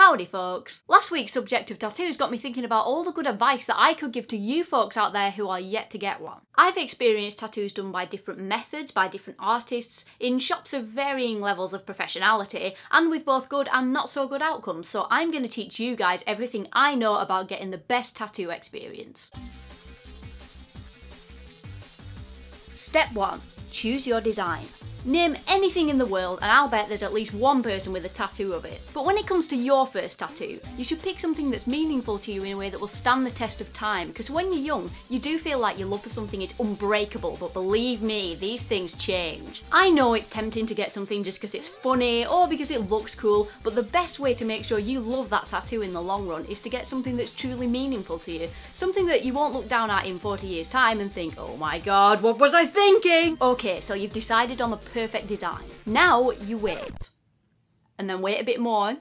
Howdy folks! Last week's subject of tattoos got me thinking about all the good advice that I could give to you folks out there who are yet to get one. I've experienced tattoos done by different methods, by different artists, in shops of varying levels of professionality, and with both good and not so good outcomes, so I'm going to teach you guys everything I know about getting the best tattoo experience. Step 1. Choose your design. Name anything in the world and I'll bet there's at least one person with a tattoo of it. But when it comes to your first tattoo, you should pick something that's meaningful to you in a way that will stand the test of time, because when you're young, you do feel like your love for something is unbreakable, but believe me, these things change. I know it's tempting to get something just because it's funny or because it looks cool, but the best way to make sure you love that tattoo in the long run is to get something that's truly meaningful to you. Something that you won't look down at in 40 years time and think, oh my god, what was I thinking? Okay, so you've decided on the perfect design. Now you wait. And then wait a bit more.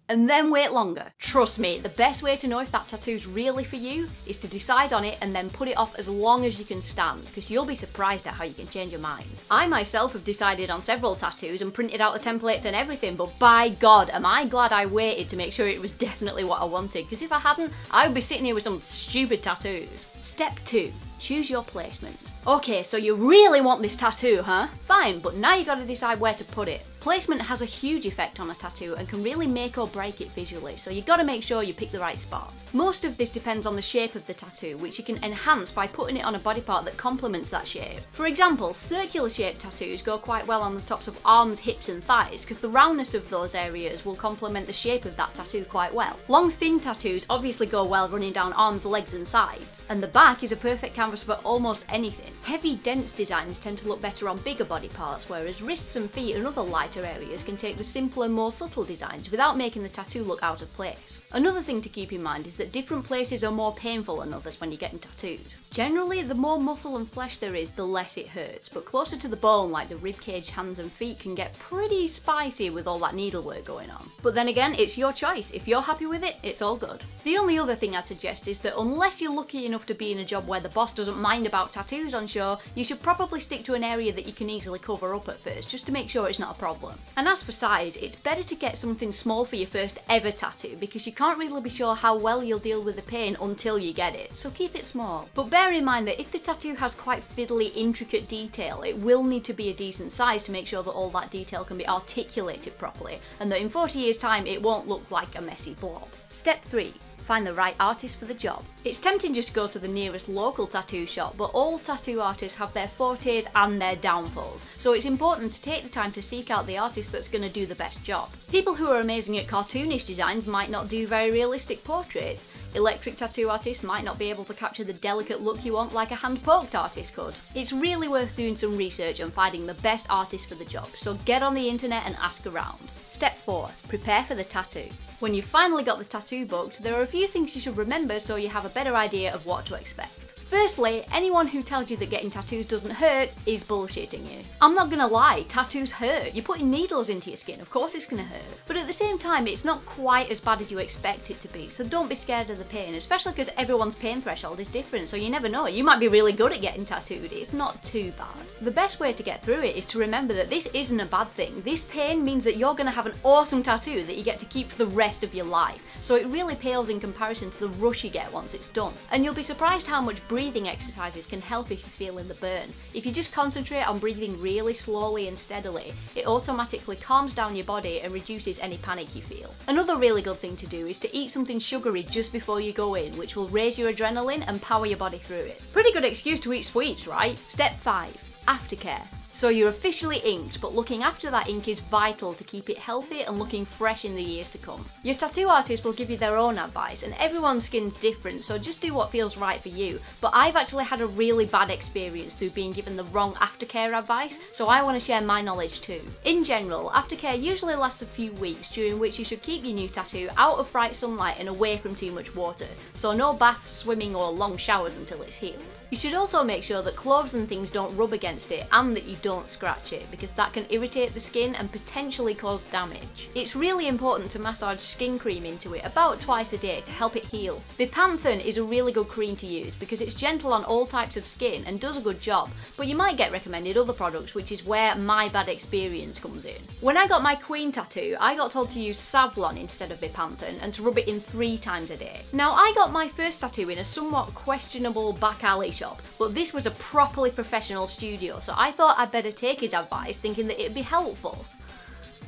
And then wait longer. Trust me, the best way to know if that tattoo's really for you is to decide on it and then put it off as long as you can stand, because you'll be surprised at how you can change your mind. I myself have decided on several tattoos and printed out the templates and everything, but by God, am I glad I waited to make sure it was definitely what I wanted, because if I hadn't, I would be sitting here with some stupid tattoos. Step 2. Choose your placement. Okay, so you really want this tattoo, huh? Fine, but now you gotta decide where to put it. Placement has a huge effect on a tattoo and can really make or break it visually, so you gotta make sure you pick the right spot. Most of this depends on the shape of the tattoo, which you can enhance by putting it on a body part that complements that shape. For example, circular shaped tattoos go quite well on the tops of arms, hips and thighs, because the roundness of those areas will complement the shape of that tattoo quite well. Long thin tattoos obviously go well running down arms, legs and sides, and the back is a perfect canvas for almost anything. Heavy, dense designs tend to look better on bigger body parts, whereas wrists and feet and other lighter areas can take the simpler, more subtle designs without making the tattoo look out of place. Another thing to keep in mind is that different places are more painful than others when you're getting tattooed. Generally, the more muscle and flesh there is, the less it hurts, but closer to the bone, like the ribcage, hands and feet, can get pretty spicy with all that needlework going on. But then again, it's your choice. If you're happy with it, it's all good. The only other thing I'd suggest is that unless you're lucky enough to be in a job where the boss doesn't mind about tattoos on show, you should probably stick to an area that you can easily cover up at first, just to make sure it's not a problem. And as for size, it's better to get something small for your first ever tattoo, because you can't really be sure how well you'll deal with the pain until you get it, so keep it small. But bear in mind that if the tattoo has quite fiddly, intricate detail, it will need to be a decent size to make sure that all that detail can be articulated properly, and that in 40 years time it won't look like a messy blob. Step 3. Find the right artist for the job. It's tempting just to go to the nearest local tattoo shop, but all tattoo artists have their fortes and their downfalls, so it's important to take the time to seek out the artist that's going to do the best job. People who are amazing at cartoonish designs might not do very realistic portraits. Electric tattoo artists might not be able to capture the delicate look you want like a hand-poked artist could. It's really worth doing some research and finding the best artist for the job, so get on the internet and ask around. Step 4. Prepare for the tattoo. When you've finally got the tattoo booked, there are a few things you should remember so you have a better idea of what to expect. Firstly, anyone who tells you that getting tattoos doesn't hurt is bullshitting you. I'm not gonna lie, tattoos hurt. You're putting needles into your skin, of course it's gonna hurt. But at the same time, it's not quite as bad as you expect it to be, so don't be scared of the pain, especially because everyone's pain threshold is different, so you never know. You might be really good at getting tattooed, it's not too bad. The best way to get through it is to remember that this isn't a bad thing. This pain means that you're gonna have an awesome tattoo that you get to keep for the rest of your life, so it really pales in comparison to the rush you get once it's done. And you'll be surprised how much breathing exercises can help if you're feeling the burn. If you just concentrate on breathing really slowly and steadily, it automatically calms down your body and reduces any panic you feel. Another really good thing to do is to eat something sugary just before you go in, which will raise your adrenaline and power your body through it. Pretty good excuse to eat sweets, right? Step 5. Aftercare. So you're officially inked, but looking after that ink is vital to keep it healthy and looking fresh in the years to come. Your tattoo artist will give you their own advice, and everyone's skin's different, so just do what feels right for you. But I've actually had a really bad experience through being given the wrong aftercare advice, so I want to share my knowledge too. In general, aftercare usually lasts a few weeks, during which you should keep your new tattoo out of bright sunlight and away from too much water, so no baths, swimming or long showers until it's healed. You should also make sure that clothes and things don't rub against it, and that you don't scratch it because that can irritate the skin and potentially cause damage. It's really important to massage skin cream into it about twice a day to help it heal. Bepanthen is a really good cream to use because it's gentle on all types of skin and does a good job, but you might get recommended other products, which is where my bad experience comes in. When I got my Queen tattoo, I got told to use Savlon instead of Bepanthen and to rub it in 3 times a day. Now, I got my first tattoo in a somewhat questionable back alley shop, but this was a properly professional studio, so I thought I'd better take his advice, thinking that it'd be helpful.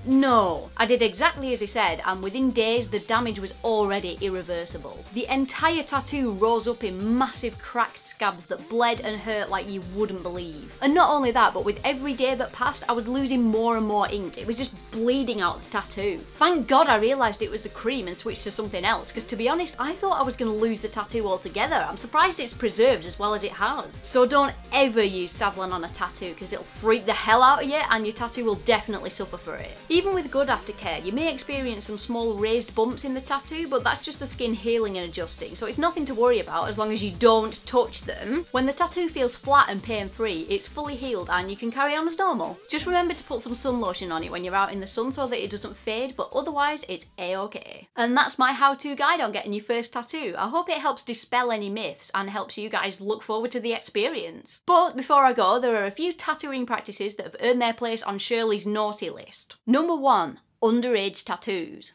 No, I did exactly as he said, and within days the damage was already irreversible. The entire tattoo rose up in massive cracked scabs that bled and hurt like you wouldn't believe. And not only that, but with every day that passed I was losing more and more ink. It was just bleeding out the tattoo. Thank God I realised it was the cream and switched to something else, because to be honest I thought I was going to lose the tattoo altogether. I'm surprised it's preserved as well as it has. So don't ever use Savlon on a tattoo because it'll freak the hell out of you and your tattoo will definitely suffer for it. Even with good aftercare, you may experience some small raised bumps in the tattoo, but that's just the skin healing and adjusting, so it's nothing to worry about as long as you don't touch them. When the tattoo feels flat and pain-free, it's fully healed and you can carry on as normal. Just remember to put some sun lotion on it when you're out in the sun so that it doesn't fade, but otherwise it's a-okay. And that's my how-to guide on getting your first tattoo. I hope it helps dispel any myths and helps you guys look forward to the experience. But before I go, there are a few tattooing practices that have earned their place on Shirley's naughty list. Number 1. Underage tattoos.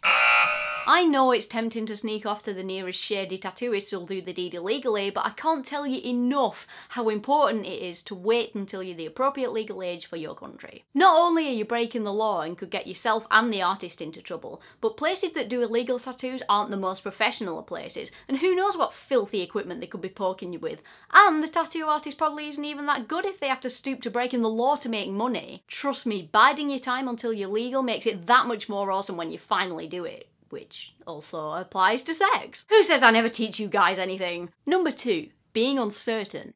I know it's tempting to sneak off to the nearest shady tattooist who'll do the deed illegally, but I can't tell you enough how important it is to wait until you're the appropriate legal age for your country. Not only are you breaking the law and could get yourself and the artist into trouble, but places that do illegal tattoos aren't the most professional of places, and who knows what filthy equipment they could be poking you with. And the tattoo artist probably isn't even that good if they have to stoop to breaking the law to make money. Trust me, biding your time until you're legal makes it that much more awesome when you finally do it. Which also applies to sex. Who says I never teach you guys anything? Number 2, being uncertain.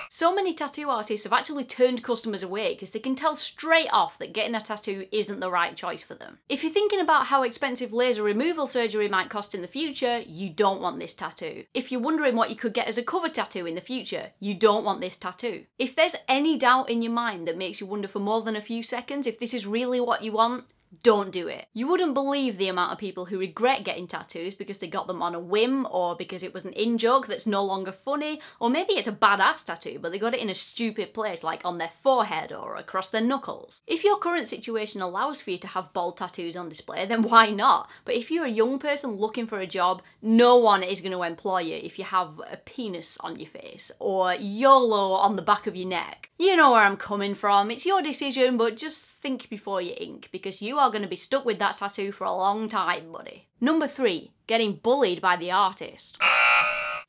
So many tattoo artists have actually turned customers away because they can tell straight off that getting a tattoo isn't the right choice for them. If you're thinking about how expensive laser removal surgery might cost in the future, you don't want this tattoo. If you're wondering what you could get as a cover tattoo in the future, you don't want this tattoo. If there's any doubt in your mind that makes you wonder for more than a few seconds if this is really what you want, don't do it. You wouldn't believe the amount of people who regret getting tattoos because they got them on a whim, or because it was an in-joke that's no longer funny, or maybe it's a badass tattoo but they got it in a stupid place like on their forehead or across their knuckles. If your current situation allows for you to have bold tattoos on display, then why not? But if you're a young person looking for a job, no one is going to employ you if you have a penis on your face or YOLO on the back of your neck. You know where I'm coming from. It's your decision, but just think before you ink, because you are going to be stuck with that tattoo for a long time, buddy. Number 3, getting bullied by the artist.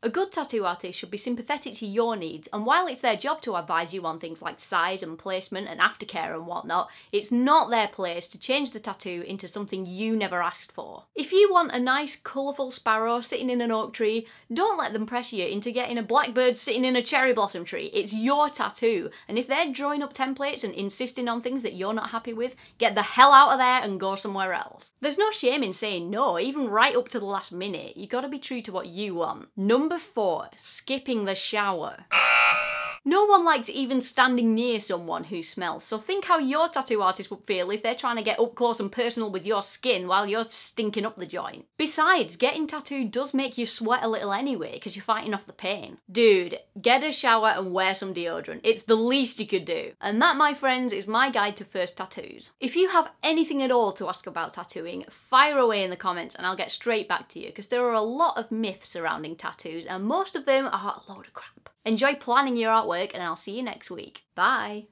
A good tattoo artist should be sympathetic to your needs, and while it's their job to advise you on things like size and placement and aftercare and whatnot, it's not their place to change the tattoo into something you never asked for. If you want a nice colourful sparrow sitting in an oak tree, don't let them pressure you into getting a blackbird sitting in a cherry blossom tree. It's your tattoo, and if they're drawing up templates and insisting on things that you're not happy with, get the hell out of there and go somewhere else. There's no shame in saying no, even right up to the last minute. You gotta be true to what you want. Number 4, skipping the shower. No one likes even standing near someone who smells, so think how your tattoo artist would feel if they're trying to get up close and personal with your skin while you're stinking up the joint. Besides, getting tattooed does make you sweat a little anyway because you're fighting off the pain. Dude, get a shower and wear some deodorant. It's the least you could do. And that, my friends, is my guide to first tattoos. If you have anything at all to ask about tattooing, fire away in the comments and I'll get straight back to you, because there are a lot of myths surrounding tattoos and most of them are a load of crap. Enjoy planning your artwork and I'll see you next week. Bye!